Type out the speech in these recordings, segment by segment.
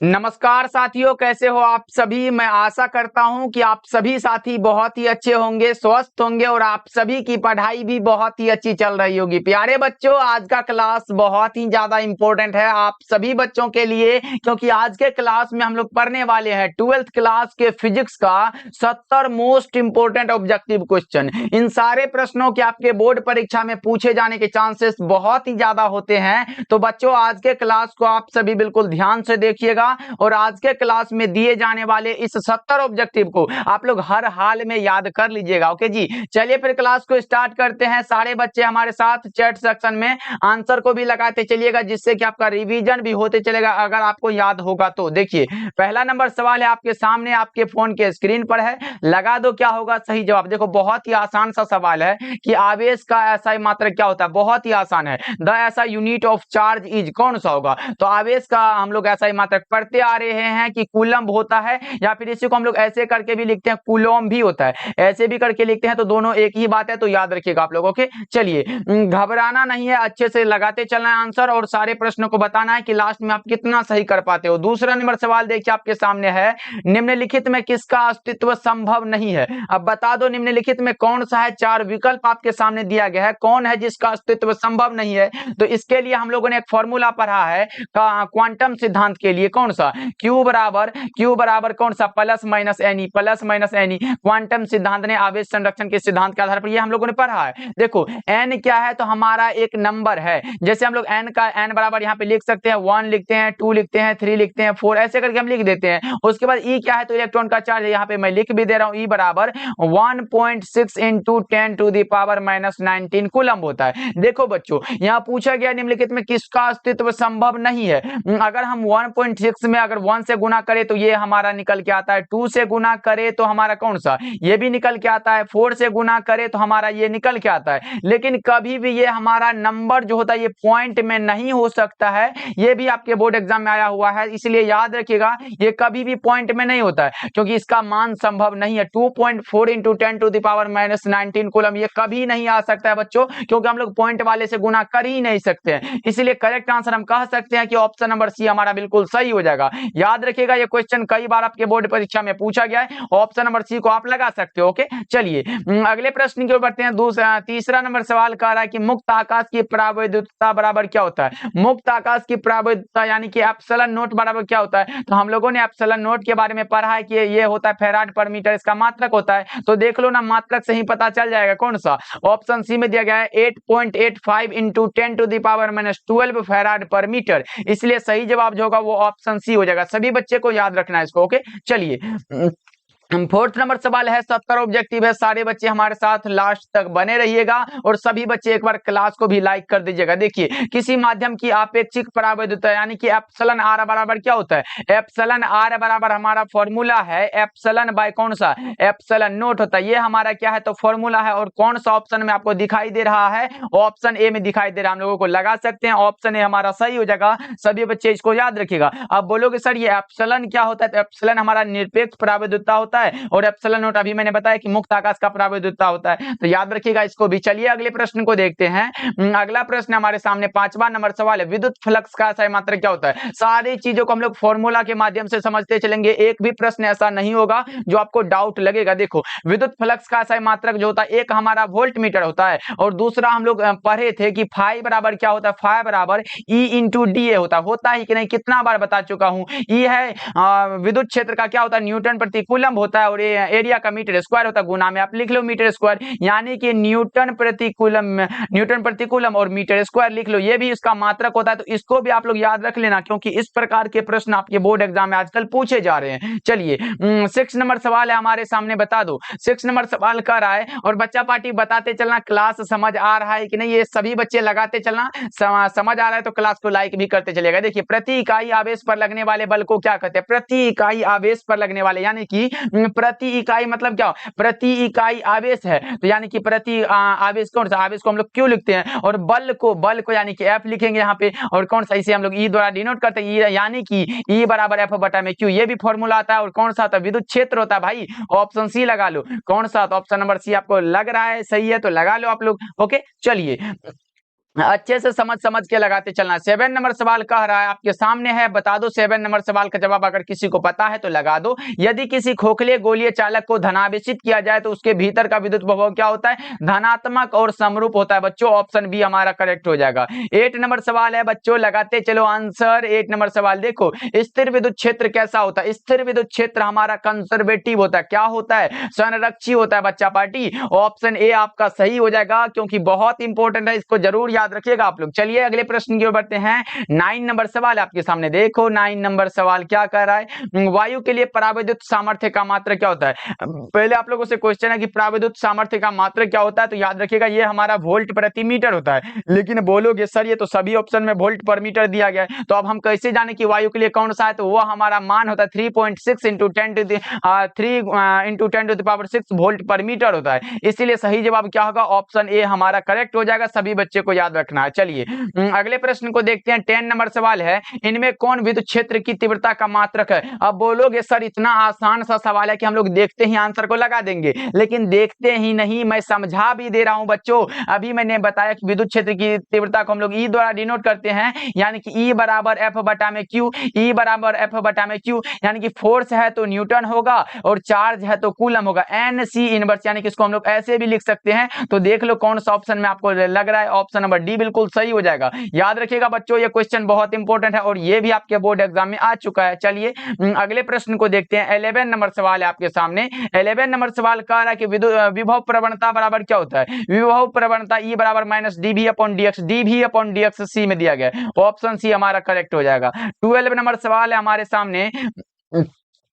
नमस्कार साथियों, कैसे हो आप सभी। मैं आशा करता हूं कि आप सभी साथी बहुत ही अच्छे होंगे, स्वस्थ होंगे और आप सभी की पढ़ाई भी बहुत ही अच्छी चल रही होगी। प्यारे बच्चों, आज का क्लास बहुत ही ज्यादा इंपॉर्टेंट है आप सभी बच्चों के लिए, क्योंकि आज के क्लास में हम लोग पढ़ने वाले हैं 12th क्लास के फिजिक्स का 70 मोस्ट इंपोर्टेंट ऑब्जेक्टिव क्वेश्चन। इन सारे प्रश्नों के आपके बोर्ड परीक्षा में पूछे जाने के चांसेस बहुत ही ज्यादा होते हैं। तो बच्चों, आज के क्लास को आप सभी बिल्कुल ध्यान से देखिएगा और आज के क्लास में दिए जाने वाले इस 70 ऑब्जेक्टिव को आप लोग हर हाल में याद कर लीजिएगा। ओके जी, चलिए फिर क्लास को स्टार्ट करते हैं। सारे बच्चे हमारे साथ चैट सेक्शन में आंसर को भी लगाते चलिएगा, जिससे कि आपका रिवीजन भी होते चलेगा अगर आपको याद होगा तो। देखिए, पहला नंबर सवाल है आपके सामने, आपके फोन के स्क्रीन पर है, लगा दो क्या होगा सही जवाब। देखो, बहुत ही आसान सा सवाल है कि आवेश का एसआई मात्रक क्या होता है। बहुत ही आसान है। The SI unit of charge is कौन सा होगा। तो आवेश का हम लोग एसआई मात्रक पढ़ते आ रहे हैं कि कूलम्ब होता है, या फिर इसी को हम लोग ऐसे करके भी लिखते हैं कूलोम भी होता है, ऐसे भी करके लिखते हैं, तो दोनों एक ही बात है, तो याद रखिएगा आप लोग। ओके, चलिए, घबराना नहीं है, अच्छे से लगाते चलना है आंसर और सारे प्रश्नों को बताना है कि लास्ट में आप कितना सही कर पाते हो। दूसरा नंबर सवाल देखिए आपके सामने है, निम्नलिखित में किसका अस्तित्व संभव नहीं है। अब बता दो निम्नलिखित में कौन सा है। चार विकल्प आपके सामने दिया गया है, कौन है जिसका अस्तित्व संभव नहीं है। तो इसके लिए हम लोगों ने एक फॉर्मूला पढ़ा है क्वांटम सिद्धांत के लिए, कौन सा, क्यू बराबर कौन सा, प्लस माइनस एनी। क्वांटम सिद्धांत ने आवेश संरक्षण के सिद्धांत के आधार पर ये हम लोगों ने पढ़ा है। देखो, एन क्या है, तो हमारा एक नंबर है। जैसे हम लोग एन बराबर यहाँ पे लिख सकते हैं 1 लिखते हैं, 2 लिखते हैं, 3 लिखते हैं, 4 ऐसे करके हम लिख देते हैं। उसके बाद ई क्या है, तो इलेक्ट्रॉन का चार्ज है, यहाँ पे मैं लिख भी दे रहा हूँ, ई बराबर 1.6 into 10 to the power -19 coulomb होता है। देखो बच्चों, यहाँ पूछा गया निम्नलिखित में किसका अस्तित्व संभव नहीं है। अगर हम 1.6 में अगर 1 से गुना करें तो ये हमारा निकल के आता है, 2 से गुना करे तो हमारा कौन सा, ये भी निकल के आता है, 4 से गुना करे तो हमारा ये निकल के आता है। लेकिन कभी भी ये हमारा नंबर जो होता है ये पॉइंट में नहीं हो सकता है। ये भी आपके बोर्ड एग्जाम में आया हुआ है, इसलिए याद रखिएगा ये कभी भी पॉइंट में नहीं होता है, क्योंकि इसका मान संभव नहीं है। 2.4 into 10 to the power -19 coulomb ये कभी नहीं आ सकता है बच्चों, क्योंकि हम लोग पॉइंट वाले से गुना कर ही नहीं सकते हैं। इसलिए करेक्ट आंसर हम कह सकते हैं कि ऑप्शन नंबर सी हमारा बिल्कुल सही हो जाएगा। याद रखिएगा, ये क्वेश्चन कई बार आपके बोर्ड परीक्षा में पूछा गया है, ऑप्शन नंबर सी को आप लगा सकते हो। ओके, चलिए अगले प्रश्न की ओर बढ़ते हैं। तीसरा नंबर सवाल कह रहा है कि मुक्त आकाश की परावैद्युतता बराबर क्या होता है। मुक्त आकाश की परावैद्युतता यानी कि एप्सिलॉन नोट बराबर क्या होता है। तो हम लोगों ने एप्सिलॉन नोट के बारे में पढ़ा है कि ये होता है फैराड पर मीटर, इसका मात्रक होता है। तो देख लो ना, मात्रक से ही पता चल जाएगा कौन सा। ऑप्शन सी में दिया गया है 8.85 into 10 to the power -12 farad per metre, इसलिए सही जवाब जो होगा वो ऑप्शन सी हो जाएगा। सभी बच्चे को याद रखना है इसको। ओके, चलिए, फोर्थ नंबर सवाल है, 70 ऑब्जेक्टिव है। सारे बच्चे हमारे साथ लास्ट तक बने रहिएगा और सभी बच्चे एक बार क्लास को भी लाइक कर दीजिएगा। देखिए, किसी माध्यम की आपेक्षिक परावैद्युतता यानी कि एप्सिलॉन आर बराबर क्या होता है। एप्सिलॉन आर बराबर हमारा फॉर्मूला है एप्सिलॉन बाय कौन सा, एप्सिलॉन नोट होता है। ये हमारा क्या है, तो फॉर्मूला है। और कौन सा ऑप्शन में आपको दिखाई दे रहा है, ऑप्शन ए में दिखाई दे रहा है। हम लोगों को लगा सकते हैं ऑप्शन ए हमारा सही हो जाएगा। सभी बच्चे इसको याद रखिएगा। अब बोलोगे सर ये एप्सिलॉन क्या होता है, तो एप्सिलॉन हमारा निरपेक्ष परावैद्युतता होता है और एप्सिलॉन नोट अभी मैंने बताया कि मुक्त आकाश का परावैद्युतता होता है, तो याद रखिएगा इसको भी। चलिए अगले प्रश्न को देखते हैं। अगला प्रश्न हमारे सामने 5वां नंबर सवाल है, विद्युत फ्लक्स का एसआई मात्रक क्या होता है। सारी चीजों को हम लोग फॉर्मूला के माध्यम से समझते चलेंगे, एक भी प्रश्न ऐसा नहीं होगा जो आपको डाउट लगेगा। देखो, विद्युत फ्लक्स का एसआई मात्रक जो होता है, एक हमारा वोल्ट मीटर होता है और दूसरा हम लोग पढ़े थे कि फाई बराबर क्या होता है, फाई बराबर ई इंटू डी ए होता है कि नहीं, कितना बार बता चुका हूं। ई है विद्युत क्षेत्र का क्या होता है, न्यूटन प्रति कूलम्ब होता है, और एरिया का मीटर स्क्वायर होता है, गुना में आप लिख लो मीटर स्क्वायर, यानी कि न्यूटन प्रति कूलम और मीटर स्क्वायर लिख लो, ये भी इसका मात्रक होता है। तो इसको भी आप लोग याद रख लेना, क्योंकि इस प्रकार के प्रश्न आपके बोर्ड एग्जाम में आजकल पूछे जा रहे हैं। चलिए, 6 नंबर सवाल है हमारे सामने, बता दो। 6 नंबर सवाल कर रहा है और बच्चा पार्टी बताते चलना क्लास समझ आ रहा है कि नहीं, ये सभी बच्चे लगाते चलना। समझ आ रहा है तो क्लास को लाइक भी करते चलेगा। देखिए, प्रति इकाई आवेश पर लगने वाले बल को क्या कहते हैं, प्रति इकाई आवेश पर लगने वाले, यानी कि प्रति इकाई मतलब क्या, प्रति इकाई आवेश है, तो यानी कि प्रति आवेश कौन सा, आवेश को हम लोग क्यों लिखते हैं, और बल को यानी कि एफ लिखेंगे यहाँ पे, और कौन सा, इसे हम लोग ई द्वारा डिनोट करते हैं, यानी कि ई बराबर एफ बटा में क्यू, ये भी फॉर्मूला आता है। और कौन सा होता है, विद्युत क्षेत्र होता है भाई, ऑप्शन सी लगा लो। कौन सा, तो ऑप्शन नंबर सी आपको लग रहा है सही है, तो लगा लो आप लोग। ओके, चलिए अच्छे से समझ के लगाते चलना। 7 नंबर सवाल कह रहा है आपके सामने है, बता दो 7 नंबर सवाल का जवाब। अगर किसी को पता है तो लगा दो। यदि किसी खोखले गोलीय चालक को धनावेशित किया जाए तो उसके भीतर का विद्युत प्रभाव क्या होता है? धनात्मक और समरूप होता है बच्चों। ऑप्शन बी हमारा करेक्ट हो जाएगा। 8 नंबर सवाल है बच्चों, लगाते चलो आंसर। 8 नंबर सवाल देखो, स्थिर विद्युत क्षेत्र कैसा होता है? स्थिर विद्युत क्षेत्र हमारा कंजर्वेटिव होता है। क्या होता है? संरक्षी होता है बच्चा पार्टी। ऑप्शन ए आपका सही हो जाएगा, क्योंकि बहुत इंपॉर्टेंट है, इसको जरूर याद रखिएगा आप लोग। चलिए अगले प्रश्न की ओर बढ़ते हैं। 9 नंबर सवाल आपके सामने देखो। 9 नंबर सवाल क्या कह रहा है? वायु के लिए पराविद्युत सामर्थ्य का मात्रक क्या होता है? पहले आप लोगों से क्वेश्चन है कि पराविद्युत सामर्थ्य का मात्रक क्या होता है, तो याद रखिएगा ये हमारा वोल्ट प्रति मीटर होता है। लेकिन बोलोगे सर ये तो सभी ऑप्शन में वोल्ट पर मीटर दिया गया है, तो अब हम कैसे जाने कि वायु के लिए कौन सा है? तो वो हमारा मान होता है 3.6 इंटू 10 टू 6 वोल्ट पर मीटर होता है। इसीलिए सही जवाब क्या होगा? ऑप्शन ए हमारा करेक्ट हो जाएगा। सभी बच्चे को याद रखना है। चलिए अगले प्रश्न को देखते हैं। 10 नंबर सवाल है, इनमें कौन विद्युत क्षेत्र की तीव्रता का मात्रक है? अब बोलोगे सर इतना आसान सा सवाल है कि हम लोग देखते ही आंसर को लगा देंगे, लेकिन देखते ही नहीं, मैं समझा भी दे रहा हूं बच्चों। अभी मैंने बताया कि विद्युत क्षेत्र की तीव्रता को हम लोग ई द्वारा डिनोट करते हैं, यानी कि ई बराबर एफ बटा में क्यू। ई बराबर एफ बटा में क्यू, यानी कि फोर्स है तो न्यूटन होगा और चार्ज है तो कूलम होगा। एन सी इनवर्स, यानी कि इसको हम लोग ऐसे भी लिख सकते हैं। तो देख लो कौन सा ऑप्शन में आपको लग रहा है। ऑप्शन नंबर डी बिल्कुल सही हो जाएगा। याद रखिएगा बच्चों, ये क्वेश्चन बहुत इंपॉर्टेंट है और ये भी आपके बोर्ड एग्जाम में आ चुका है। चलिए अगले प्रश्न को देखते हैं। 11 नंबर सवाल है आपके सामने। 11 नंबर सवाल कह रहा है कि विभव प्रवणता बराबर क्या होता है? विभव प्रवणता ई बराबर minus dV upon dx. DV upon dx C में दिया गया है। ऑप्शन सी हमारा करेक्ट हो जाएगा। 12 नंबर सवाल है हमारे सामने।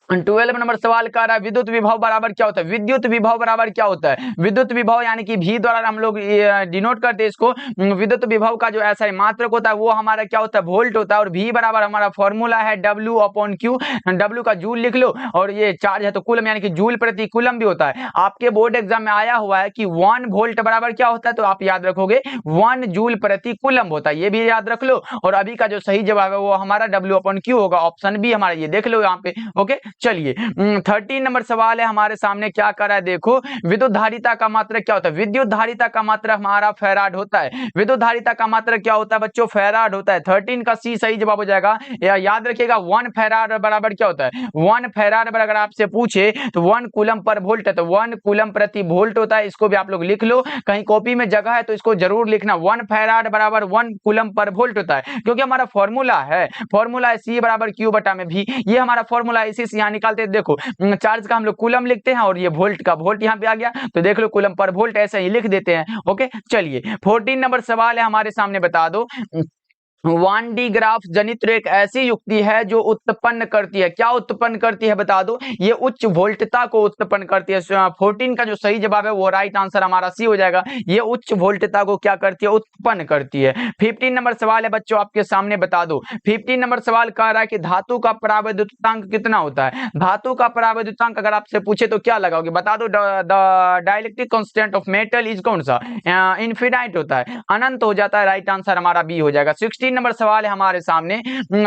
12 नंबर सवाल का रहा है, विद्युत विभव बराबर क्या होता है? विद्युत विभव बराबर क्या होता है? विद्युत विभव यानी कि V द्वारा हम लोग डिनोट करते हैं इसको। विद्युत विभव का जो ऐसा मात्रक होता है वो हमारा क्या होता है? वोल्ट होता है। और V बराबर हमारा फॉर्मूला है W अपॉन Q। W का जूल लिख लो, और ये चार्ज है तो कूलम, यानी कि जूल प्रति कूलम भी होता है। आपके बोर्ड एग्जाम में आया हुआ है कि 1 वोल्ट बराबर क्या होता है, तो आप याद रखोगे 1 जूल प्रति कूलम होता है। ये भी याद रख लो। और अभी का जो सही जवाब है वो हमारा W अपॉन Q होगा। ऑप्शन बी हमारा, ये देख लो यहाँ पे। ओके चलिए 13 नंबर सवाल है हमारे सामने। क्या कर रहा है देखो, विद्युत धारिता का मात्रक क्या होता है? विद्युत धारिता का मात्रक हमारा फैराड होता है। विद्युत धारिता का मात्रक क्या होता है बच्चों? फैराड होता है। 13 का सी सही जवाब हो जाएगा। याद रखिएगा 1 फैराड बराबर क्या होता है? 1 फैराड बराबर अगर आपसे पूछे तो 1 कूलम पर वोल्ट है, तो 1 कूलम प्रति वोल्ट होता है। इसको भी आप लोग लिख लो, कहीं कॉपी में जगह है तो इसको जरूर लिखना। 1 फैराड बराबर 1 कूलम पर वोल्ट होता है, क्योंकि हमारा फॉर्मूला है सी बराबर क्यू बटा में भी। ये हमारा फॉर्मूला इसी से यहाँ निकालते हैं। देखो चार्ज का हम लोग कूलम लिखते हैं और ये वोल्ट का वोल्ट यहाँ पे आ गया, तो देख लो कूलम पर वोल्ट ऐसे ही लिख देते हैं। ओके चलिए 14 नंबर सवाल है हमारे सामने। बता दो 1D ग्राफ जनित्र एक ऐसी युक्ति है जो उत्पन्न करती है। क्या उत्पन्न करती है बता दो? ये उच्च वोल्टता को उत्पन्न करती है। 14 का जो सही जवाब है वो राइट आंसर हमारा सी हो जाएगा। ये उच्च वोल्टता को क्या करती है? उत्पन्न करती है। 15 नंबर सवाल है बच्चों आपके सामने। बता दो 15 नंबर सवाल कह रहा है कि धातु का परावैद्युतांक कितना होता है? धातु का परावैद्युतांक अगर आपसे पूछे तो क्या लगाओगे? बता दो। Dielectric constant of metal is कौन सा? इनफिनाइट होता है, अनंत हो जाता है। राइट आंसर हमारा बी हो जाएगा। 16 नंबर सवाल है हमारे सामने।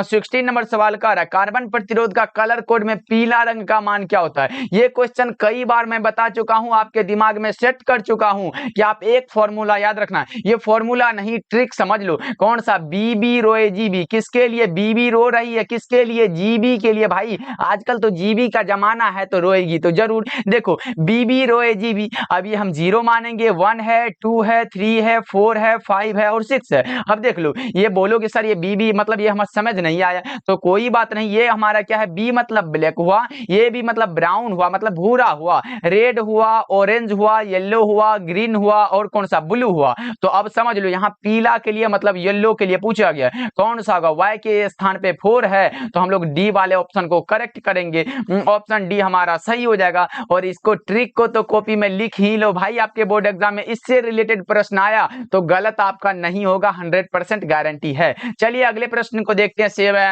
16 नंबर सवाल का रहा है, कार्बन प्रतिरोध का कलर कोड में पीला रंग का मान क्या होता है? ये क्वेश्चन कई बार मैं बता चुका हूं, आपके दिमाग में सेट कर चुका हूं कि आप एक फॉर्मूला याद रखना। ये फॉर्मूला नहीं, ट्रिक समझ लो। कौन सा? बीबी रो जीबी। किसके लिए बीबी रो रही है? किसके लिए? जीबी के लिए। भाई आजकल तो जीबी का जमाना है, तो रोएगी तो जरूर। देखो बीबी रो जीबी, अभी हम 0 मानेंगे, 1 है, 2 है, 3 है, 4 है, 5 है और 6 है। अब देख लो, ये बोलोगे सर ये बीबी मतलब ये हमारा समझ नहीं आया, तो कोई बात नहीं। ये हमारा क्या है? बी मतलब ब्लैक हुआ, ये भी मतलब ब्राउन हुआ, मतलब भूरा हुआ, रेड हुआ, ऑरेंज हुआ, येलो हुआ, ग्रीन हुआ और कौन सा? ब्लू हुआ। तो अब समझ लो यहाँ पीला के लिए मतलब येलो के लिए पूछा गया, कौन सा होगा? वाई के स्थान पे 4 है, तो हम लोग डी वाले ऑप्शन को करेक्ट करेंगे। ऑप्शन डी हमारा सही हो जाएगा। और इसको ट्रिक को तो कॉपी में लिख ही लो भाई, आपके बोर्ड एग्जाम में इससे रिलेटेड प्रश्न आया तो गलत आपका नहीं होगा, 100% गारंटी है। चलिए अगले प्रश्न को देखते हैं।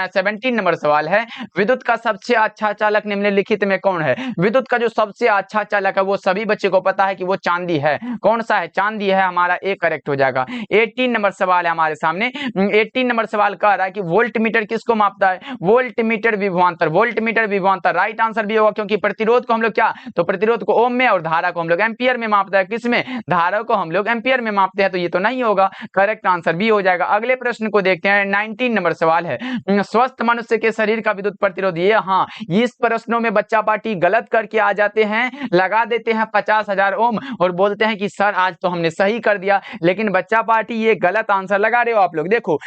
17 नंबर सवाल है, विद्युत का सबसे अच्छा चालक निम्नलिखित में कौन है? विद्युत का जो सबसे अच्छा चालक है वो सभी बच्चे को पता है कि वो चांदी है। कौन सा है? चांदी है। हमारा ए करेक्ट हो जाएगा। 18 नंबर सवाल है हमारे सामने। 18 नंबर सवाल कह रहा है कि वोल्ट मीटर किसको मापता है? वोल्ट मीटर विभवांतर। वोल्ट मीटर विभवांतर राइट आंसर भी होगा, क्योंकि प्रतिरोध को हम लोग क्या, तो प्रतिरोध को ओम में और धारा को हम लोग एम्पियर में मापता है। किसमें? धारा को हम लोग एम्पियर में मापते हैं, तो ये तो नहीं होगा। करेक्ट आंसर भी हो जाएगा। अगले प्रश्न को देखते हैं। 19 नंबर सवाल है, स्वस्थ मनुष्य के शरीर का विद्युत प्रतिरोध। ये हाँ, इस प्रश्नों में बच्चा पार्टी गलत करके आ जाते हैं, लगा देते हैं 50,000 ओम और बोलते हैं कि सर आज तो हमने सही कर दिया, लेकिन बच्चा पार्टी ये गलत आंसर लगा रहे हो आप लोग। देखो,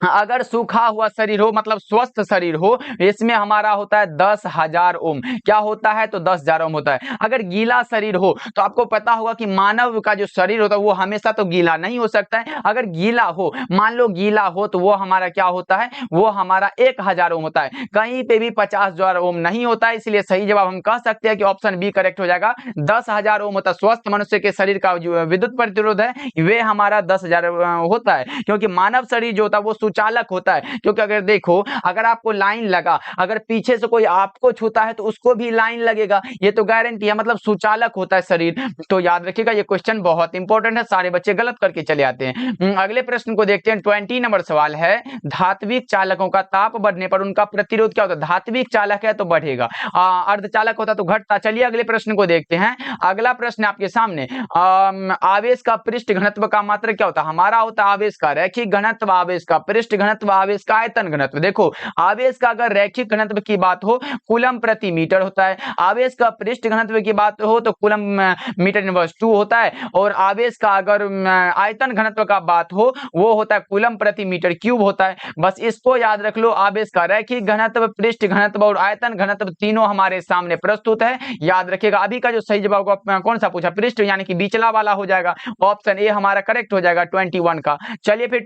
अगर सूखा हुआ शरीर हो मतलब स्वस्थ शरीर हो, इसमें हमारा होता है 10,000 ओम। क्या होता है? तो 10,000 ओम होता है। अगर गीला शरीर हो तो आपको पता होगा कि मानव का जो शरीर होता है वो हमेशा तो गीला नहीं हो सकता है। अगर गीला हो, मान लो गीला हो, तो वो हमारा क्या होता है? वो हमारा 1,000 ओम होता है। कहीं पे भी 50,000 ओम नहीं होता है, इसलिए सही जवाब हम कह सकते हैं कि ऑप्शन बी करेक्ट हो जाएगा। 10,000 ओम होता है। स्वस्थ मनुष्य के शरीर का जो विद्युत प्रतिरोध है वे हमारा 10,000 होता है, क्योंकि मानव शरीर जो होता है वो सुचालक होता है। क्योंकि अगर देखो, अगर आपको लाइन लगा, अगर पीछे से कोई आपको छूता है तो उसको भी लाइन लगेगा, ये तो गारंटी है, मतलब सुचालक होता है शरीर। तो याद रखिएगा, ये क्वेश्चन बहुत इंपॉर्टेंट है, सारे बच्चे गलत करके चले आते हैं। अगले प्रश्न को देखते हैं। 20 नंबर सवाल है, धात्विक चालकों का ताप बढ़ने पर उनका प्रतिरोध क्या होता है? धात्विक चालक है तो बढ़ेगा, अर्धचालक होता तो घटता। चलिए अगले प्रश्न को देखते हैं। अगला प्रश्न आपके सामने, आवेश का पृष्ठ घनत्व का मात्रक क्या होता है? हमारा होता है आवेश का रैखिक घनत्व, आवेश का पृष्ठ घनत्व, आवेश का आयतन घनत्व। देखो, आवेश का अगर रैखिक घनत्व की बात हो कूलम प्रति मीटर होता है, आवेश का पृष्ठ घनत्व की बात हो तो कूलम मीटर इनवर्स 2 होता है, और आवेश का अगर आयतन घनत्व का बात हो वो होता है कूलम प्रति मीटर क्यूब होता है। बस इसको याद रख लो। आवेश का रैखिक घनत्व, पृष्ठ घनत्व और आयतन घनत्व तीनों हमारे सामने प्रस्तुत है, याद रखिएगा। अभी का जो सही जवाब कौन सा पूछा? पृष्ठ यानी कि बीचला वाला हो जाएगा। ऑप्शन ए हमारा करेक्ट हो जाएगा 21 का। चलिए फिर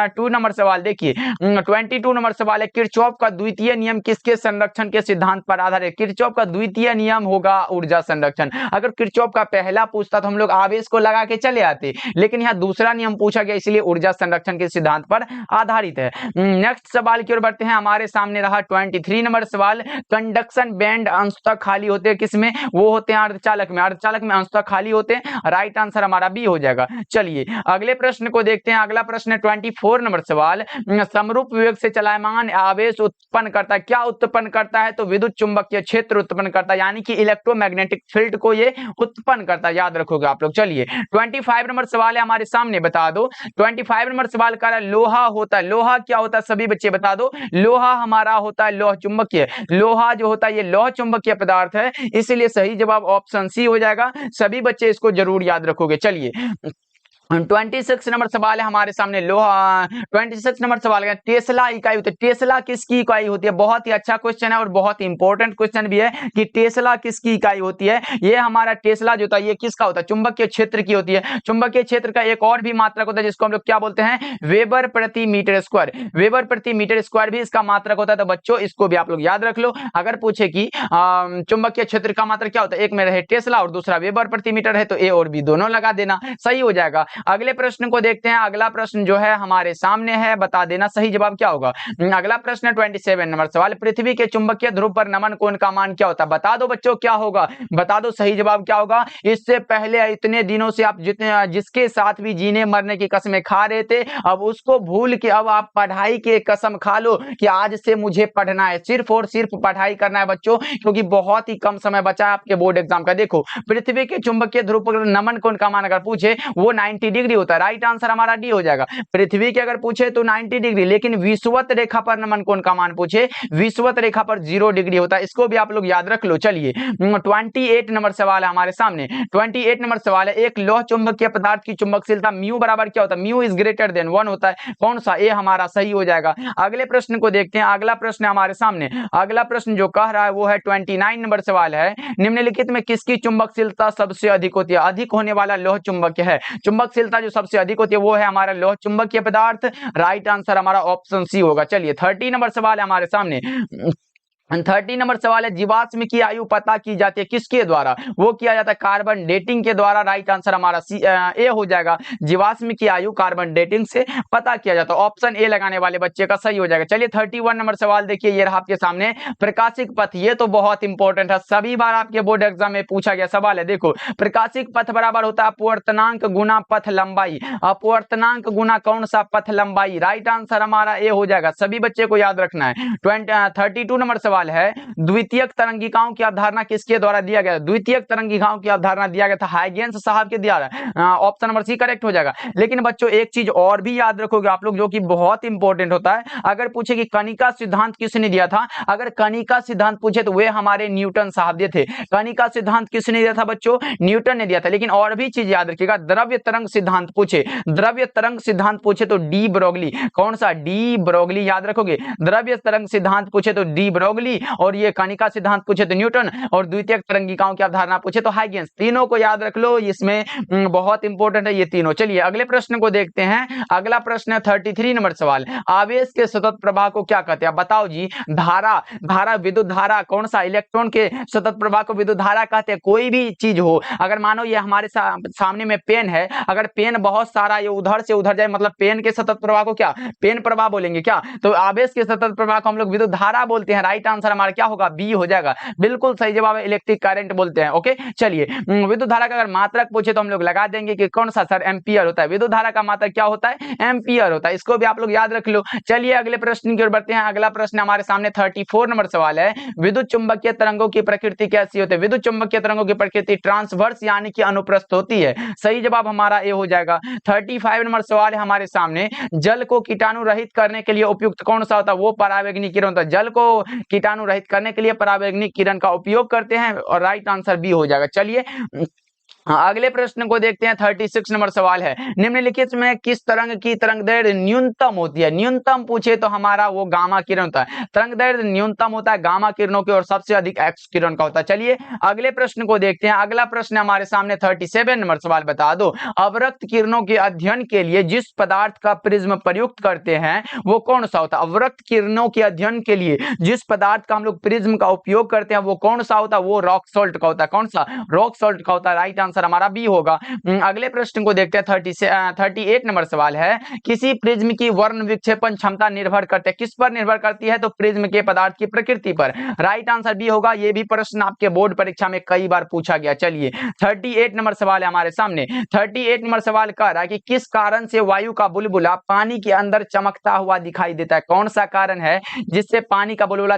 2 नंबर सवाल देखिए। 22 नंबर सवाल है, किरचॉफ का द्वितीय नियम किसके संरक्षण के सिद्धांत पर आधारित है? किरचॉफ का द्वितीय नियम होगा ऊर्जा संरक्षण। अगर किरचॉफ का पहला पूछता तो हम लोग आवेश को लगा के चले आते, लेकिन यहाँ दूसरा नियम पूछा गया, इसलिए ऊर्जा संरक्षण के सिद्धांत पर आधारित है। नेक्स्ट सवाल की ओर बढ़ते हैं। हमारे सामने रहा 23 नंबर सवाल, कंडक्शन बैंड अंशतः खाली होते हैं किसमें? वो होते हैं अर्धचालक में। अर्धचालक में अंशतः खाली होते हैं। राइट आंसर हमारा बी हो जाएगा। चलिए अगले प्रश्न को देखते हैं। अगला प्रश्न 24 नंबर सवाल, समरूप विवेक से चलायमान आवेश उत्पन्न करता है। क्या उत्पन्न करता है? तो विद्युत चुंबकीय क्षेत्र उत्पन्न करता है, यानी कि इलेक्ट्रोमैग्नेटिक फील्ड को ये उत्पन्न करता है, याद रखोगे आप लोग। चलिए 25 नंबर सवाल है हमारे सामने, बता दो। 25 नंबर सवाल का लोहा होता है। लोहा क्या होता है? सभी बच्चे बता दो। लोहा हमारा होता है लोह चुंबकीय। लोहा जो होता है ये लोह चुंबकीय पदार्थ है, इसलिए सही जवाब ऑप्शन सी हो जाएगा। सभी बच्चे इसको जरूर याद रखोगे। चलिए 26 नंबर सवाल है हमारे सामने। लोहा 26 नंबर सवाल है, टेस्ला इकाई होती है। टेस्ला किसकी इकाई होती है? बहुत ही अच्छा क्वेश्चन है और बहुत ही इंपॉर्टेंट क्वेश्चन भी है कि टेस्ला किसकी इकाई होती है। ये हमारा टेस्ला जो होता है ये किसका होता है? चुंबकीय क्षेत्र की होती है। चुंबकीय क्षेत्र का एक और भी मात्रक होता है जिसको हम लोग क्या बोलते हैं? वेबर प्रति मीटर स्क्वायर। वेबर प्रति मीटर स्क्वायर भी इसका मात्रक होता है। तो बच्चों इसको भी आप लोग याद रख लो। अगर पूछे कि चुंबकीय क्षेत्र का मात्रक क्या होता है, एक में रहे टेस्ला और दूसरा वेबर प्रति मीटर है, तो ए और बी दोनों लगा देना, सही हो जाएगा। अगले प्रश्न को देखते हैं। अगला प्रश्न जो है हमारे सामने है, बता देना सही जवाब क्या होगा। अगला प्रश्न 27 नंबर सवाल, पृथ्वी के चुंबकीय ध्रुव पर नमन कोण का मान क्या होता है? बता दो बच्चों क्या होगा, बता दो सही जवाब क्या होगा। इससे पहले इतने दिनों से आप जिसके साथ भी जीने मरने की कसमें खा रहे थे, अब उसको भूल के अब आप पढ़ाई की कसम खा लो कि आज से मुझे पढ़ना है, सिर्फ और सिर्फ पढ़ाई करना है बच्चों, क्योंकि बहुत ही कम समय बचा है आपके बोर्ड एग्जाम का। देखो, पृथ्वी के चुंबकीय ध्रुव पर नमन कोण का मान अगर पूछे वो 90 डिग्री होता है। राइट आंसर हमारा डी हो जाएगा। पृथ्वी के अगर पूछे तो 90 डिग्री, लेकिन विषुवत रेखा पर नमन कोण का मान पूछे, विषुवत रेखा पर 0 डिग्री होता है। इसको भी आप लोग याद रख लो। चलिए 28 नंबर सवाल है हमारे सामने। 28 नंबर सवाल है, एक लोह चुंबकीय पदार्थ की चुंबकशीलता म्यू बराबर क्या होता है? म्यू इज ग्रेटर देन 1 होता है। कौन सा? ए हमारा सही हो जाएगा। अगले प्रश्न को देखते हैं। अगला प्रश्न हमारे सामने, अगला प्रश्न जो कह रहा है वो है 29 नंबर सवाल है, निम्नलिखित में किसकी चुंबकशीलता सबसे अधिक होती है? अधिक होने वाला लोह चुंबकीय है। चुंबकशीलता जो सबसे अधिक होती है वो है हमारा लोह चुंबकीय पदार्थ। राइट आंसर हमारा ऑप्शन सी होगा। चलिए 30 नंबर सवाल है हमारे सामने। 30 नंबर सवाल है, जीवाश्म की आयु पता की जाती है किसके द्वारा? वो किया जाता है कार्बन डेटिंग के द्वारा। राइट आंसर हमारा ए हो जाएगा। जीवाश्म की आयु कार्बन डेटिंग से पता किया जाता है। ऑप्शन ए लगाने वाले बच्चे का सही हो जाएगा। चलिए 31 नंबर सवाल देखिए, ये रहा आपके सामने, प्रकाशिक पथ। ये तो बहुत इंपॉर्टेंट है, सभी बार आपके बोर्ड एग्जाम में पूछा गया सवाल है। देखो, प्रकाशिक पथ बराबर होता है अपवर्तनांक गुना पथ लंबाई। अपवर्तनांक गुना कौन सा? पथ लंबाई। राइट आंसर हमारा ए हो जाएगा। सभी बच्चे को याद रखना है। 32 नंबर सवाल है, द्वितीयक तरंगिकाओं की अवधारणा किसके द्वारा दिया गया? द्वितीयक तरंगिकाओं की अवधारणा दिया गया था हाइगेंस साहब के द्वारा। ऑप्शन नंबर सी करेक्ट हो जाएगा। लेकिन बच्चों एक चीज और भी याद रखोगे आप लोग, जो कि बहुत इंपॉर्टेंट होता है। अगर पूछे कि कणिका सिद्धांत किसने दिया था, अगर कणिका सिद्धांत पूछे तो वे हमारे न्यूटन साहब दिए थे। कणिका सिद्धांत किसने दिया था बच्चों? न्यूटन ने दिया था। लेकिन और भी चीज याद रखिएगा, द्रव्य तरंग सिद्धांत पूछे, द्रव्य तरंग सिद्धांत पूछे तो डी ब्रोगली। कौन सा? डी ब्रोगली याद रखोगे। द्रव्य तरंग सिद्धांत पूछे तो डी ब्रोगली, और ये कणिका सिद्धांत पूछे तो न्यूटन, और द्वितीयक तरंगिकाओं की अवधारणा पूछे तो हाइगेंस। तीनों को याद रख लो, इसमें बहुत इंपॉर्टेंट है ये तीनों। चलिए अगले प्रश्न को देखते हैं। अगला प्रश्न है 33 नंबर सवाल, आवेश के सतत प्रवाह को क्या कहते हैं? बताओ जी। धारा, धारा विद्युत धारा। कौन सा? इलेक्ट्रॉन के सतत प्रवाह को विद्युत धारा कहते हैं। कोई भी चीज हो, अगर मानो ये हमारे सामने में पेन है, अगर पेन बहुत सारा ये उधर से उधर जाए, मतलब पेन के सतत प्रवाह को क्या पेन प्रवाह बोलेंगे क्या? तो आवेश के सतत प्रवाह को हम लोग विद्युत धारा बोलते हैं। राइट आंसर हमारा क्या होगा? बी हो जाएगा। बिल्कुल सही जवाब है, इलेक्ट्रिक करंट बोलते हैं। ओके, चलिए विद्युत धारा का अगर मात्रक पूछे तो हम लोग लगा देंगे कि कौन सा सर? एम्पियर होता है। विद्युत धारा का मात्रक क्या होता है? एम्पियर होता है। इसको भी आप लोग याद रख लो। चलिए अगले प्रश्न की ओर बढ़ते हैं। अगला प्रश्न हमारे सामने 34 नंबर सवाल है, विद्युत चुंबकीय तरंगों की प्रकृति कैसी होती है? विद्युत चुंबकीय तरंगों की प्रकृति ट्रांसवर्स यानी कि अनुप्रस्थ होती है। सही जवाब हमारा ए हो जाएगा। 35 नंबर सवाल है हमारे सामने, जल को कीटाणु रहित करने के लिए उपयुक्त कौन सा होता है? वो परावैंगनिक किरण होता है। जल को कीटाणु रहित करने के लिए परावैंगनिक किरण का उपयोग करते हैं, और राइट आंसर बी हो जाएगा। चलिए अगले प्रश्न को देखते हैं। 36 नंबर सवाल है, निम्नलिखित में किस तरंग की तरंग दैर्ध्य न्यूनतम होती है? न्यूनतम पूछे तो हमारा वो गामा किरण होता है। तरंग दैर्ध्य न्यूनतम होता है गामा किरणों की, और सबसे अधिक एक्स किरण का होता है। चलिए अगले प्रश्न को देखते हैं। अगला प्रश्न हमारे सामने 37 नंबर सवाल, बता दो अवरक्त किरणों के अध्ययन के लिए जिस पदार्थ का प्रिज्म प्रयुक्त करते हैं वो कौन सा होता है? अवरक्त किरणों के अध्ययन के लिए जिस पदार्थ का हम लोग प्रिज्म का उपयोग करते हैं वो कौन सा होता है? वो रॉक सॉल्ट का होता है। कौन सा? रॉक सॉल्ट का होता है। राइट आंसर हमारा बी होगा। अगले प्रश्न को देखते हैं। 38 नंबर सवाल है, किसी प्रिज्म की वर्ण विक्षेपण क्षमता निर्भर करती है? किस पर निर्भर करती है? तो प्रिज्म के पदार्थ की प्रकृति पर। राइट आंसर बी होगा। ये भी प्रश्न आपके बोर्ड परीक्षा में कई बार पूछा गया। चलिए 38 नंबर सवाल है हमारे सामने। 38 नंबर सवाल कह रहा है कि किस कारण से वायु का बुलबुला पानी के अंदर चमकता हुआ दिखाई देता है? कौन सा कारण है जिससे पानी का बुलबुला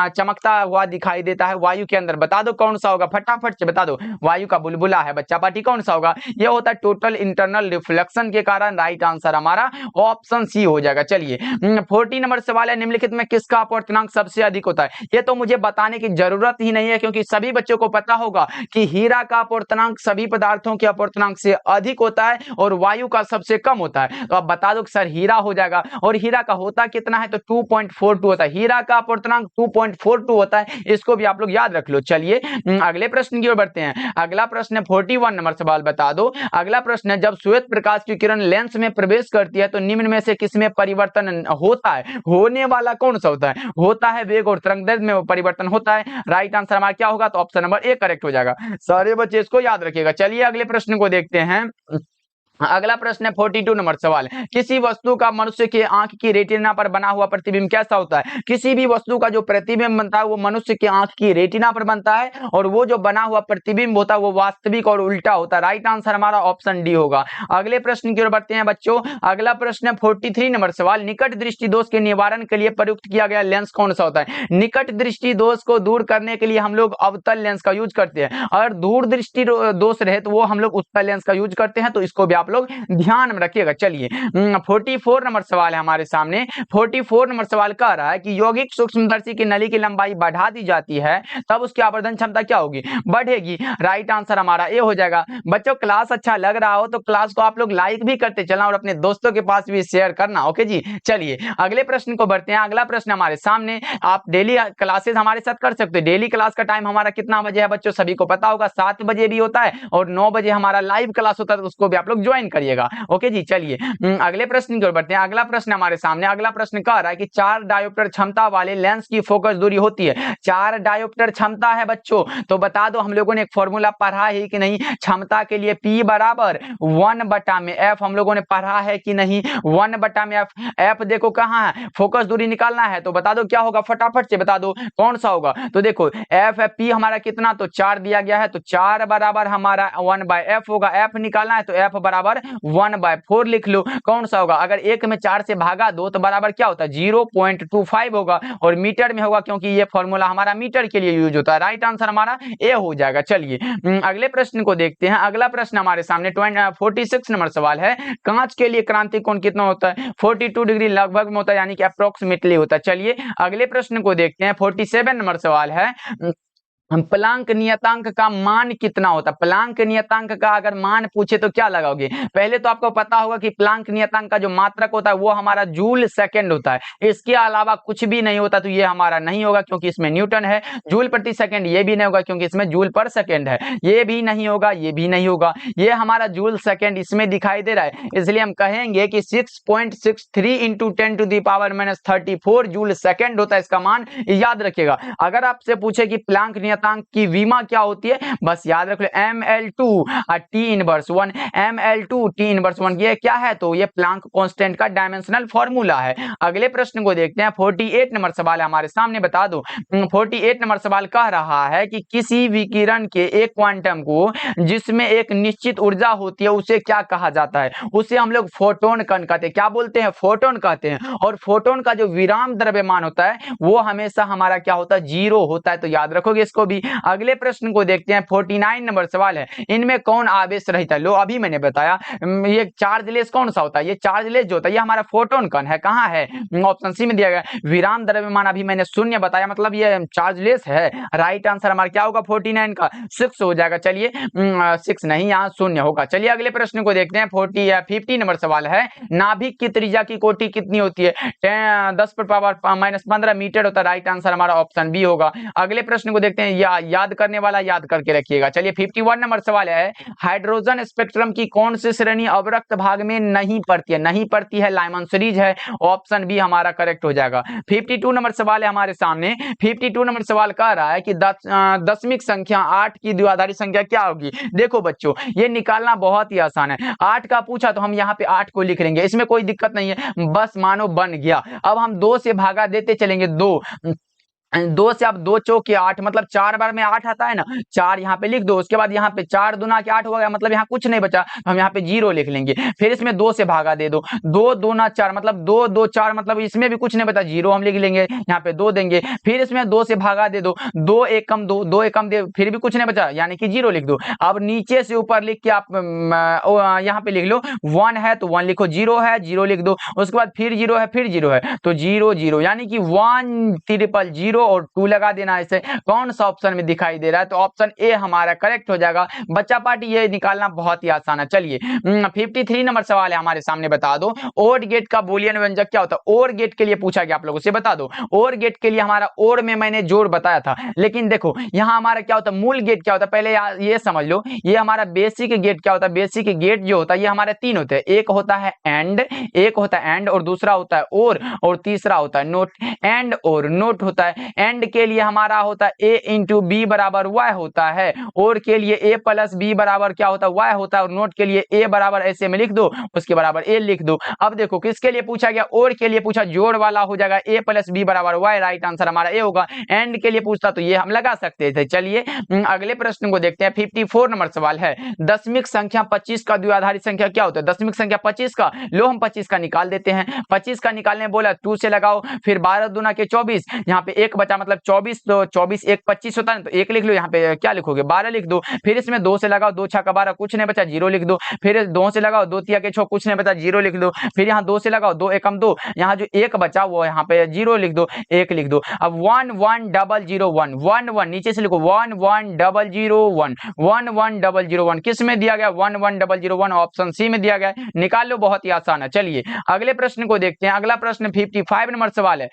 चमकता हुआ दिखाई देता है वायु के अंदर? बता दो कौन सा होगा, फटाफट से बता दो। वायु का बुलबुला है बच्चा पार्टी, कौन सा होगा? ये होता है टोटल इंटरनल रिफ्लेक्शन के कारण। राइट आंसर हमारा ऑप्शन सी हो जाएगा। चलिए 40 नंबर सवाल है, निम्नलिखित में किसका अपवर्तनांक सबसे अधिक होता है? ये तो मुझे बताने की जरूरत ही नहीं है, क्योंकि सभी बच्चों को पता होगा कि हीरा का अपवर्तनांक सभी पदार्थों के अपवर्तनांक से अधिक होता है और वायु का सबसे कम होता है। तो आप बता दो सर हीरा हो जाएगा, और हीरा का होता कितना है? तो 2.42 होता है। हीरा का अपवर्तनांक 2.42 होता है। इसको भी आप लोग याद रख लो। चलिए अगले प्रश्न की ओर बढ़ते हैं। अगला प्रश्न है 41 नंबर सवाल, बता दो। अगला प्रश्न है, जब श्वेत प्रकाश की किरण लेंस में प्रवेश करती है तो निम्न में से किसमें परिवर्तन होता है? होने वाला कौन सा होता है? होता है वेग और तरंगदैर्ध्य में परिवर्तन होता है। राइट आंसर हमारा क्या होगा? तो ऑप्शन नंबर ए करेक्ट हो जाएगा। सारे बच्चे इसको याद रखिएगा। चलिए अगले प्रश्न को देखते हैं। अगला प्रश्न है 42 नंबर सवाल, किसी वस्तु का मनुष्य के आंख की रेटिना पर बना हुआ प्रतिबिंब कैसा होता है? किसी भी वस्तु का जो प्रतिबिंब बनता है वो मनुष्य के आंख की रेटिना पर बनता है, और वो जो बना हुआ प्रतिबिंब होता है वो वास्तविक और उल्टा होता है। राइट आंसर हमारा ऑप्शन डी होगा। अगले प्रश्न की ओर बढ़ते हैं बच्चों। अगला प्रश्न है 43 नंबर सवाल, निकट दृष्टि दोष के निवारण के लिए प्रयुक्त किया गया लेंस कौन सा होता है? निकट दृष्टि दोष को दूर करने के लिए हम लोग अवतल लेंस का यूज करते हैं, और दूर दृष्टि दोष रहे तो वो हम लोग उत्तल लेंस का यूज करते हैं। तो इसको भी आप लोग ध्यान में रखिएगा। चलिए 44 नंबर सवाल है हमारे सामने। 44 नंबर सवाल कह रहा है कि यौगिक सूक्ष्मदर्शी की नली की लंबाई बढ़ा दी जाती है तब उसकी आवर्धन क्षमता क्या होगी? बढ़ेगी। राइट आंसर हमारा ए हो जाएगा। बच्चों क्लास अच्छा लग रहा हो तो क्लास को आप लोग लाइक भी करते चलना और अपने दोस्तों के पास भी शेयर करना। ओके जी, चलिए अगले प्रश्न को बढ़ते हैं। अगला प्रश्न हमारे सामने, आप डेली क्लासेस हमारे साथ कर सकते हो। डेली क्लास का टाइम हमारा कितना बजे है बच्चों? सभी को पता होगा 7 बजे भी होता है और 9 बजे हमारा लाइव क्लास होता है, तो उसको भी आप लोग ज्वाइन ज्वाइन करिएगा। ओके जी, चलिए अगले प्रश्न की ओर बढ़ते हैं। अगला प्रश्न हमारे सामने, अगला प्रश्न कह रहा है कि 4 डायोप्टर क्षमता वाले लेंस की फोकस दूरी होती है। 4 डायोप्टर क्षमता है बच्चों, तो बता दो हम लोगों ने एक फॉर्मूला पढ़ा है कि नहीं क्षमता के लिए, P बराबर 1/f हम लोगों ने पढ़ा है कि नहीं, 1/f। f देखो कहाँ है, फोकस दूरी निकालना है, तो बता दो क्या होगा, फटाफट से बता दो कौन सा होगा। तो देखो f है, P हमारा कितना, तो 4 दिया गया है, तो 4 बराबर हमारा 1/f होगा। f निकालना है तो f बराबर 1/4 लिख लो, कौन सा होगा। अगर 1 में 4 से भागा दो तो बराबर क्या होता है, 0.25 होगा, और मीटर में होगा क्योंकि ये फॉर्मूला हमारा मीटर के लिए यूज होता है। राइट आंसर हमारा ए हो जाएगा। चलिए अगले प्रश्न को देखते हैं। अगला प्रश्न हमारे सामने 46 नंबर सवाल है, कांच के लिए क्रांतिक कोण कितना होता है, 42 डिग्री लगभग में होता है, यानी कि अप्रोक्सीमेटली होता है। चलिए अगले प्रश्न को देखते हैं। 47 नंबर सवाल है, प्लांक नियतांक का मान कितना होता है। प्लांक नियतांक का अगर मान पूछे तो क्या लगाओगे, पहले तो आपको पता होगा कि प्लांक नियतांक का जो मात्रक होता है वो हमारा जूल सेकंड होता है, इसके अलावा कुछ भी नहीं होता, तो ये हमारा नहीं होगा क्योंकि इसमें न्यूटन है। जूल प्रति सेकंड ये भी नहीं होगा क्योंकि इसमें जूल पर सेकंड है, ये भी नहीं होगा, ये भी नहीं होगा, ये हमारा जूल सेकंड इसमें दिखाई दे रहा है, इसलिए हम कहेंगे कि 6.63 × 10⁻34 जूल सेकंड होता है इसका मान, याद रखिएगा। अगर आपसे पूछे कि प्लांक नियतांक की विमा क्या होती है, बस याद रख लो ml2 T−1, ml2 T−1, ये क्या है, तो ये प्लांक कांस्टेंट का डायमेंशनल फॉर्मूला है। अगले प्रश्न को देखते हैं। 48 नंबर सवाल है हमारे सामने, बता दो 48 नंबर सवाल कह रहा है कि किसी विकिरण के एक क्वांटम को जिसमें एक निश्चित ऊर्जा होती है उसे क्या कहा जाता है, उसे हम लोग फोटोन कण कहते हैं। क्या बोलते हैं, फोटोन कहते हैं। और फोटोन का जो विराम द्रव्यमान होता है वो हमेशा हमारा क्या होता है, 0 होता है, तो याद रखोगे इसको भी। अगले प्रश्न को देखते हैं। 49 नंबर सवाल है, इनमें कौन आवेश रहित है। लो अभी मैंने बताया, ये चार्जलेस कौन सा होता है, ये चार्जलेस जो होता है ये हमारा फोटोन कण है। कहाँ है, ऑप्शन सी में दिया गया। विराम द्रव्यमान अभी मैंने शून्य बताया, मतलब ये चार्जलेस है। राइट आंसर हमारा क्या होगा, 49 का 6 हो जाएगा। चलिए 6 नहीं, यहाँ शून्य होगा। चलिए अगले प्रश्न को देखते हैं। 50 नंबर सवाल है, नाभिक की त्रिज्या की कोटि कितनी होती है, 10⁻⁻15 मीटर होता है। राइट आंसर हमारा ऑप्शन बी होगा। अगले प्रश्न को देखते हैं, याद करने वाला याद करके रखिएगा। चलिए 51 नंबर सवाल है, हाइड्रोजन स्पेक्ट्रम की कौन सी श्रेणी अवरक्त भाग में नहीं पड़ती है, नहीं पड़ती है लाइमन सीरीज है, ऑप्शन बी हमारा करेक्ट हो जाएगा। 52 नंबर सवाल है हमारे सामने। 52 नंबर सवाल कह रहा है कि दशमिक संख्या 8 की द्विआधारी संख्या क्या होगी। देखो बच्चों ये निकालना बहुत ही आसान है, 8 का पूछा तो हम यहाँ पे 8 को लिख लेंगे, इसमें कोई दिक्कत नहीं है, बस मानो बन गया। अब हम 2 से भागा देते चलेंगे, 2 से, अब 2 चौके 8, मतलब 4 बार में 8 आता है ना, 4 यहाँ पे लिख दो। उसके बाद यहाँ पे 4 दूना के 8 हो गया, मतलब यहाँ कुछ नहीं बचा, हम यहाँ पे 0 लिख लेंगे। फिर इसमें 2 से भागा दे दो, 2 दूना 4, मतलब 2 2 4, मतलब इसमें भी कुछ नहीं बचा, 0 हम लिख लेंगे, यहाँ पे 2 देंगे। फिर इसमें 2 से भागा दे दो, 2 एकम 2, 2 एकम दे, फिर भी कुछ नहीं बचा, यानी कि 0 लिख दो। अब नीचे से ऊपर लिख के आप यहाँ पे लिख लो, 1 है तो 1 लिखो, 0 है 0 लिख दो, उसके बाद फिर 0 है फिर 0 है तो 0 0, यानी कि 1 0 और 2 लगा देना। इसे कौन सा ऑप्शन में दिखाई दे रहा है, तो ऑप्शन ए हमारा करेक्ट हो जाएगा। बच्चा पार्टी ये निकालना बहुत ही आसान है। चलिए 53 नंबर सवाल है हमारे सामने, बता दो ओर गेट का बूलियन व्यंजक क्या होता है। ओर गेट के लिए पूछा गया आप लोगों से, बता दो। ओर गेट के लिए हमारा ओर में मैंने जोड़ बताया था, लेकिन देखो यहाँ हमारा क्या होता है, मूल गेट क्या होता है, पहले ये समझ लो। ये हमारा बेसिक गेट क्या होता है, बेसिक गेट जो होता है ये हमारे 3 होते हैं, एक होता है एंड, एक होता है एंड, और दूसरा होता है और तीसरा होता है नोट। एंड और नोट होता है, एंड के लिए हमारा होता है a इंटू बी बराबर y होता है, और के लिए a प्लस बी बराबर क्या होता है, y होता है, और नोट के लिए a बराबर ऐसे में लिख दो, उसके बराबर a लिख दो। अब देखो किसके लिए पूछा गया, और के लिए पूछा, जोड़ वाला हो जाएगा a प्लस बी बराबर y, राइट आंसर हमारा a होगा। एंड के लिए पूछता तो ये हम लगा सकते थे। चलिए अगले प्रश्न को देखते हैं। 54 नंबर सवाल है, दशमिक संख्या 25 का द्विआधारी संख्या क्या होता है। दशमिक संख्या 25 का, लो हम 25 का निकाल देते हैं। 25 का निकालने बोला 2 से लगाओ, फिर 12 दूना के 24, यहाँ पे 1 बचा, मतलब 24, तो 24 1 25 होता है, तो 1 लिख लो, यहाँ पे क्या लिखोगे 12 लिख दो। फिर इसमें 2 से लगाओ, 2 6 का 12, कुछ नहीं बचा, 0 लिख दो। फिर 2 से लगाओ, 2 3 के 6, कुछ नहीं बचा, 0 लिख दो। फिर यहाँ 2 से लगाओ, 2 एकम 2, यहाँ जो 1 बचा वो यहाँ पे 0 लिख दो, 1 लिख दो। अब 1 1 0 0 1 1 1 नीचे से लिखो, 1 1 0 0 1 1 1 0 0 1 किस में दिया गया, 1 1 0 0 1 ऑप्शन सी में दिया गया, निकाल लो, बहुत ही आसान है। चलिए अगले प्रश्न को देखते हैं। अगला प्रश्न 55 नंबर सवाल है।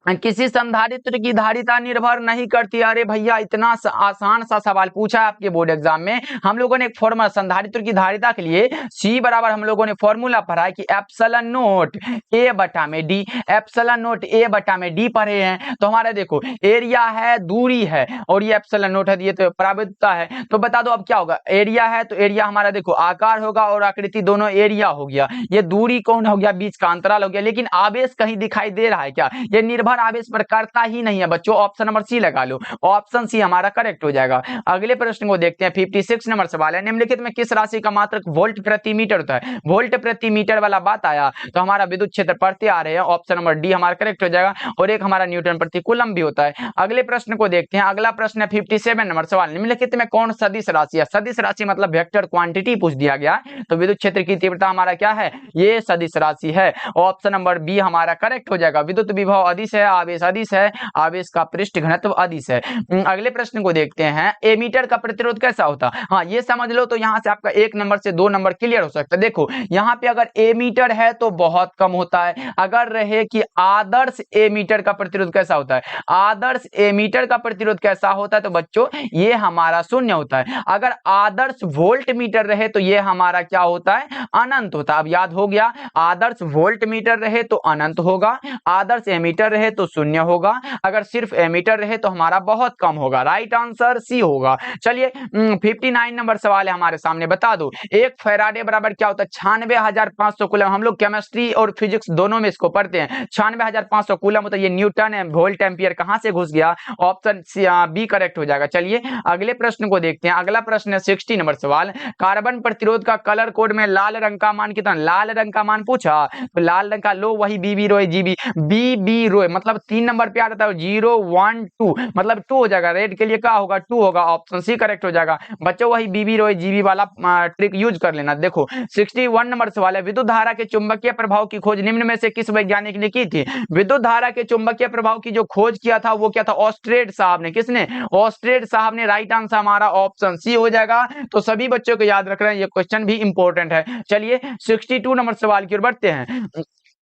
किसी संधारित्र की धारिता निर्भर नहीं करती। अरे भैया इतना आसान सा सवाल पूछा है आपके बोर्ड एग्जाम में। हम लोगों ने एक फॉर्मूला संधारित्र की धारिता के लिए C बराबर हम लोगों ने फॉर्मूला पढ़ा है कि एप्सिलॉन नोट A बटा में D, एप्सिलॉन नोट A बटा में D पढ़े हैं। तो हमारा देखो एरिया है, दूरी है और ये एप्सिलॉन नोट है, ये तो प्रायिकता है। तो बता दो अब क्या होगा। एरिया है तो एरिया हमारा देखो आकार होगा और आकृति दोनों एरिया हो गया। ये दूरी कौन हो गया, बीच का अंतराल हो गया। लेकिन आवेश कहीं दिखाई दे रहा है क्या, ये निर्भर आवेश पर करता ही नहीं है बच्चों। ऑप्शन नंबर सी लगा लो, ऑप्शन सी हमारा करेक्ट हो जाएगा। अगले प्रश्न को देखते हैं। 56 नंबर सवाल है, निम्नलिखित में किस राशि का मात्रक वोल्ट प्रति मीटर होता है। वोल्ट प्रति मीटर वाला बात आया तो हमारा विद्युत क्षेत्र पढ़ते आ रहे हैं, ऑप्शन नंबर डी हमारा करेक्ट हो जाएगा। और एक हमारा न्यूटन प्रति कूलम भी होता है। अगले प्रश्न को देखते हैं। अगला प्रश्न है 57 नंबर सवाल, निम्नलिखित में कौन सदिश राशि है। सदिश राशि मतलब वेक्टर क्वांटिटी पूछ दिया गया, तो विद्युत क्षेत्र की तीव्रता हमारा क्या है, ये सदिश राशि है। ऑप्शन नंबर बी हमारा करेक्ट हो जाएगा। विद्युत विभव अदिश है, आवेश अदिश है, आवेश का पृष्ठ घनत्व अदिश है। अगले प्रश्न को देखते हैं। एमीटर का प्रतिरोध कैसा होता है, हाँ ये समझ लो तो यहां से आपका 1 नंबर से 2 नंबर क्लियर हो सकता है। देखो यहां पे अगर एमीटर है तो बहुत कम होता है। अगर रहे कि आदर्श एमीटर का प्रतिरोध कैसा होता है, आदर्श एमीटर का प्रतिरोध कैसा होता है, तो बच्चों ये हमारा शून्य होता है। अगर आदर्श वोल्ट मीटर रहे तो ये हमारा क्या होता है, अनंत होता है। अब याद हो गया, आदर्श वोल्ट मीटर रहे तो अनंत होगा, आदर्श एमीटर रहे तो शून्य होगा, अगर सिर्फ एमीटर रहे तो हमारा बहुत कम होगा। राइट आंसर सी होगा। चलिए 59 नंबर सवाल है हमारे सामने, बता दो एक फैराडे बराबर क्या होता है, 96,500 कूलम। हम लोग केमिस्ट्री और फिजिक्स दोनों में इसको पढ़ते हैं। 96,500 कूलम होता है। ये न्यूटन है, वोल्ट एम्पियर कहां से घुस गया, ऑप्शन बी करेक्ट हो जाएगा। चलिए अगले प्रश्न को देखते हैं। अगला प्रश्न है 60 नंबर सवाल, कार्बन प्रतिरोध का कलर कोड में लाल रंग का मान कितना, लाल रंग का मान पूछा तो लाल रंग का लो वही बीबी रोए जीबी, बीबी रोए मतलब 3 नंबर पे आ जाता है 0 1 2 मतलब 2 हो जाएगा। रेड के लिए क्या होगा, 2 होगा, ऑप्शन सी करेक्ट हो जाएगा। बच्चों वही बीबी रोए जीबी वाला ट्रिक यूज कर लेना। देखो 61 नंबर सवाल है, विद्युत धारा के चुंबकीय प्रभाव की खोज निम्न में से किस वैज्ञानिक ने की थी। विद्युत धारा के चुंबकीय प्रभाव की जो खोज किया था वो क्या था, ऑस्ट्रेड साहब ने। किसने, ऑस्ट्रेड साहब ने। राइट आंसर हमारा ऑप्शन सी हो जाएगा। तो सभी बच्चों को याद रख रहे हैं, ये क्वेश्चन भी इंपॉर्टेंट है। चलिए 62 नंबर सवाल की ओर बढ़ते हैं।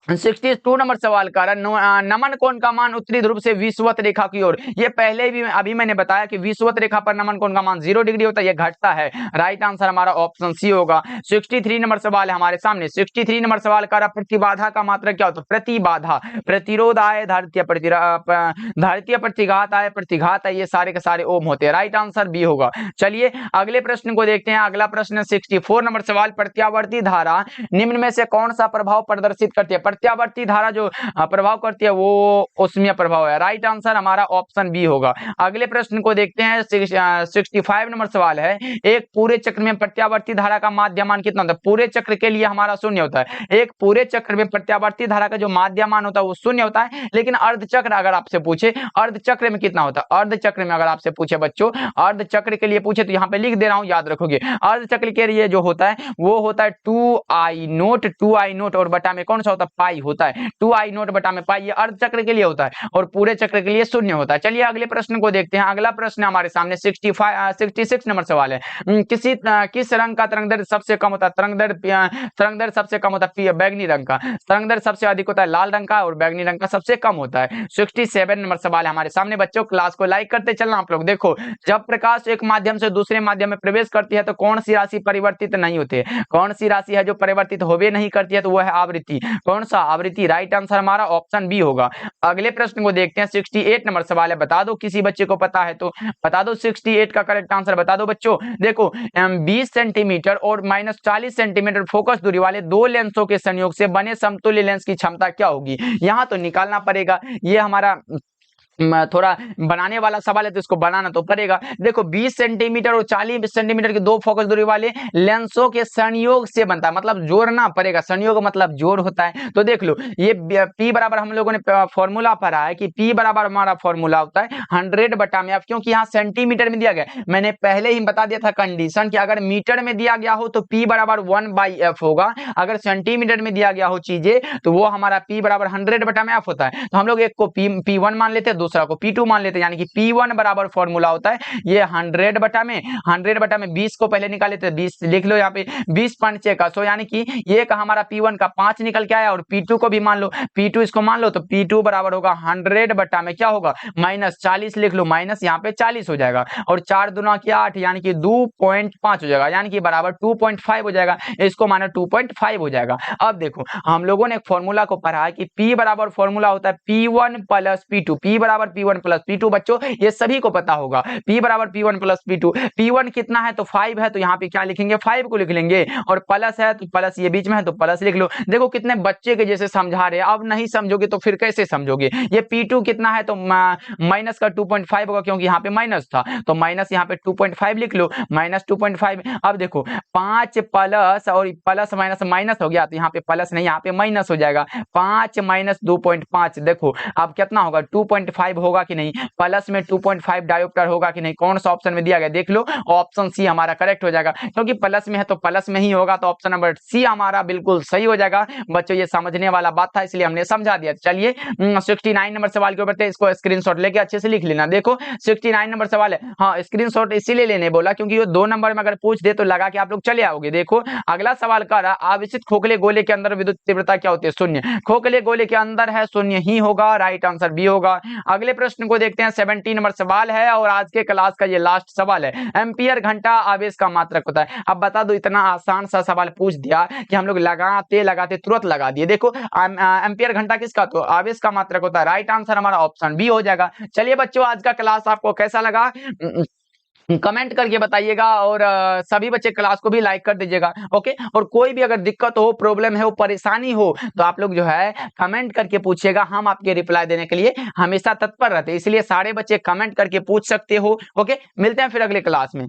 62 नंबर सवाल का नमन कोण का मान उत्तरी ध्रुव से विषुवत रेखा की ओर। ये पहले भी अभी मैंने बताया कि विषुवत रेखा पर नमन कोण का मान 0 डिग्री होता है, ये घटता है। राइट आंसर हमारा ऑप्शन सी होगा। 63 नंबर सवाल है हमारे सामने। 63 नंबर सवाल का प्रतिबाधा का मात्रा क्या होता है, प्रतिबाधा, प्रतिरोध आए, धारितीय प्रतिघात आए, प्रतिघात आए, ये सारे के सारे ओम होते हैं। राइट आंसर बी होगा। चलिए अगले प्रश्न को देखते हैं। अगला प्रश्न 64 नंबर सवाल, प्रत्यावर्ती धारा निम्न में से कौन सा प्रभाव प्रदर्शित करती है। प्रत्यावर्ती धारा जो प्रभाव करती है वो ऊष्मीय प्रभाव है। राइट आंसर हमारा ऑप्शन बी होगा। अगले प्रश्न को देखते हैं। 65 नंबर सवाल है, एक पूरे चक्र में प्रत्यावर्ती धारा का माध्यमान कितना होता है। पूरे चक्र के लिए हमारा शून्य होता है। एक पूरे चक्र में प्रत्यावर्ती धारा का जो माध्यमान होता है वो शून्य होता है। लेकिन अर्धचक्र अगर आपसे पूछे अर्धचक्र में कितना होता है, अर्धचक्र में अगर आपसे पूछे बच्चों, अर्धचक्र के लिए पूछे तो यहाँ पे लिख दे रहा हूं, याद रखोगे। अर्धचक्र के लिए जो होता है वो होता है 2I नोट और बटा में कौन सा होता है, पाई होता है। 2I नोट बटा में पाई, ये अर्धचक्र के लिए होता है और पूरे चक्र के लिए शून्य होता है। चलिए अगले प्रश्न को देखते हैं। अगला प्रश्न हमारे सामने 66 नंबर सवाल है। किस रंग का तरंग दैर्ध्य सबसे कम होता है। तरंग दैर्ध्य सबसे कम होता है बैगनी रंग का, तरंग दैर्ध्य सबसे अधिक होता है लाल रंग का और बैगनी रंग का सबसे कम होता है। 67 नंबर सवाल है हमारे सामने। बच्चों क्लास को लाइक करते चलना आप लोग। देखो जब प्रकाश एक माध्यम से दूसरे माध्यम में प्रवेश करती है तो कौन सी राशि परिवर्तित नहीं होती है, कौन सी राशि है जो परिवर्तित होवे नहीं करती है, तो वो है आवृत्ति। कौन सा, आवृत्ति। राइट आंसर हमारा ऑप्शन बी होगा। अगले प्रश्न को देखते हैं। 68 नंबर सवाल है, बता दो, किसी बच्चे को पता है तो बता दो 68 का करेक्ट आंसर बता दो बच्चों। देखो 20 सेंटीमीटर और -40 सेंटीमीटर फोकस दूरी वाले दो लेंसों के संयोग से बने समतुल्य लेंस की क्षमता क्या होगी। यहां तो निकालना पड़ेगा, ये हमारा थोड़ा बनाने वाला सवाल है तो इसको बनाना तो पड़ेगा। देखो 20 सेंटीमीटर और 40 सेंटीमीटर के दो फोकस दूरी वाले लेंसों के संयोग से बनता है, मतलब जोड़ना पड़ेगा। संयोग मतलब जोड़ होता है। तो देख लो ये P बराबर हम लोगों ने फॉर्मूला पढ़ा है कि P बराबर हमारा फॉर्मूला होता है 100 बटा में, क्योंकि यहाँ सेंटीमीटर में दिया गया। मैंने पहले ही बता दिया था कंडीशन कि अगर मीटर में दिया गया हो तो P बराबर 1/f होगा, अगर सेंटीमीटर में दिया गया हो चीजें तो वो हमारा P बराबर 100 बटा में f होता है। तो हम लोग एक को P1 मान लेते हैं, दूसरा को P2 मान लेते हैं, यानी कि P1 बराबर फॉर्मूला होता है ये 100/में 20 को पहले निकाले थे, 20 लिख लो यहाँ पे 20.6 का, सो यानी कि ये का हमारा P1 का 5 निकल के आया और P2 को भी मान लो, P2 इसको मान लो, तो P2 बराबर होगा 100/में क्या होगा -40 लिख लो, माइनस यहाँ पे 40 हो जाएगा और 4 दूना की 8 यानी कि 2.5 हो जाएगा, यानी कि बराबर 2.5 हो जाएगा, इसको माना 2.5 हो जाएगा। अब देखो हम लोगों ने एक फॉर्मूला को पढ़ा है कि P बराबर फॉर्मूला होता है P1 प्लस P2, P बराबर P1 प्लस P2, बच्चों ये सभी को पता होगा, P बराबर P1 प्लस P2, P1 कितना है तो 5 है, तो यहाँ पे क्या लिखेंगे 5 को लिख लेंगे, और प्लस है तो प्लस ये बीच में है तो प्लस लिख लो। देखो कितने बच्चे के जैसे समझा रहे हैं, अब नहीं समझोगे तो फिर कैसे समझोगे। ये P2 कितना है तो माइनस का 2.5 होगा, क्योंकि यहाँ पे माइनस था तो माइनस यहाँ पे 2.5 लिख लो, -2.5। अब देखो 5 प्लस और प्लस माइनस माइनस हो गया, तो यहाँ पे प्लस नहीं यहाँ पे माइनस हो जाएगा, 5 - 2.5 देखो अब कितना होगा 2.5 होगा कि नहीं, प्लस में 2.5 डायोप्टर होगा कि नहीं, कौन सा ऑप्शन में दिया गया देख लो, ऑप्शन सी हमारा करेक्ट हो जाएगा, क्योंकि प्लस में है तो प्लस में ही होगा, तो ऑप्शन नंबर सी हमारा बिल्कुल सही हो जाएगा। बच्चों ये समझने वाला बात था इसलिए हमने समझा दिया। चलिए 69 नंबर सवाल के ऊपर इसको स्क्रीनशॉट लेके अच्छे से लिख लेना। देखो 69 नंबर सवाल है, हाँ स्क्रीनशॉट इसीलिए लेने बोला क्योंकि ये 2 नंबर में अगर पूछ दे तो लगा कि आप लोग चले आओगे। देखो अगला सवाल कर रहा, आवेशित खोखले गोले के अंदर विद्युत तीव्रता क्या होती है, शून्य। खोखले गोले के अंदर है शून्य ही होगा, राइट आंसर बी होगा। अगले प्रश्न को देखते हैं, 70 नंबर सवाल है और आज के क्लास का ये लास्ट सवाल है। एम्पियर घंटा आवेश का मात्रक होता है। अब बता दो, इतना आसान सा सवाल पूछ दिया कि हम लोग लगाते लगाते तुरंत लगा दिए। देखो एम्पियर घंटा किसका, तो आवेश का मात्रक होता है, राइट आंसर हमारा ऑप्शन बी हो जाएगा। चलिए बच्चों आज का क्लास आपको कैसा लगा कमेंट करके बताइएगा, और सभी बच्चे क्लास को भी लाइक कर दीजिएगा, ओके। और कोई भी अगर दिक्कत हो, प्रॉब्लम है, हो परेशानी हो तो आप लोग जो है कमेंट करके पूछिएगा, हम आपके रिप्लाई देने के लिए हमेशा तत्पर रहते हैं, इसलिए सारे बच्चे कमेंट करके पूछ सकते हो, ओके। मिलते हैं फिर अगले क्लास में।